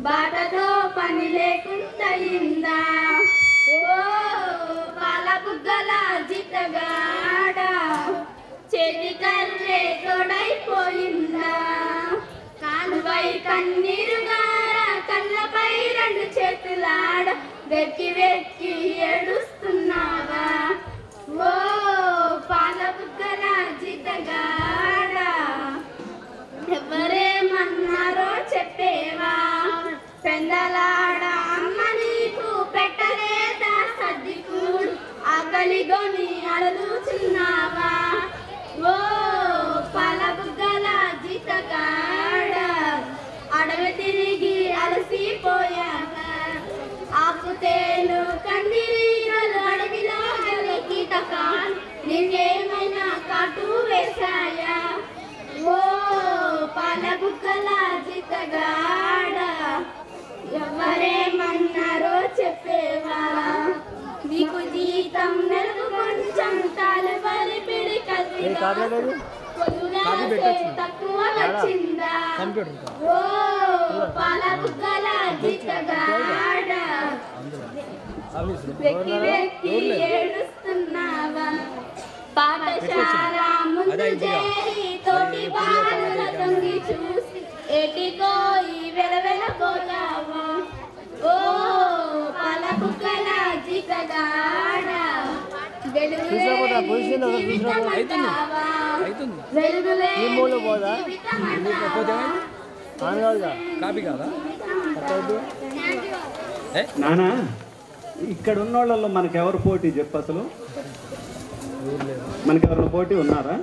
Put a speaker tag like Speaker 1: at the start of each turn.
Speaker 1: బాటతో పని లేకుంటయిందా ఓ పాల బుగ్గల జితగాడ చేతి కర్రే తోడైపోయిందా కాలువై కన్నీరుగార కళ్ళపై రెండు చేతులాడ వెక్కి వెక్కి ఏడుస్తున్నావా ఓ పాల బుగ్గల జితగాడ ఎవరేమన్నారో చెప్పేవా పెందలాడ అమ్మ నీకు పెట్టలేదా సర్దికూడు ఆకలిగొని అడుగుతున్నావా ఓ పాల బుగ్గల జితగాడ అడవి తిరిగి అలసిపోయావా ఆకుతేలు కందిరీగలు అడవిలో గల కీటకాలు నీకేమైనా కాటు వేశాయా ఓ పాల బుగ్గల జితగాడ ఎవరేమన్నారో చెప్పేవా నీకు జీతం నెలకు కొంచెం తాలుబరి పిడి కలిసి తక్కువ వచ్చిందా ఓ పాల బుగ్గల జితగాడ వెక్కి వెక్కి ఏడుస్తున్నావా పాఠశాల ముందు చేరి తోటి బాలుల తొంగి చూసి ఏటికో ఈ వెలవెలపోయావా ఓ పాల బుగ్గల జితగాడ
Speaker 2: నానా ఇక్కడ ఉన్న వాళ్ళలో మనకెవరు పోటీ చెప్పు అసలు మనకెవరు పోటీ ఉన్నారా?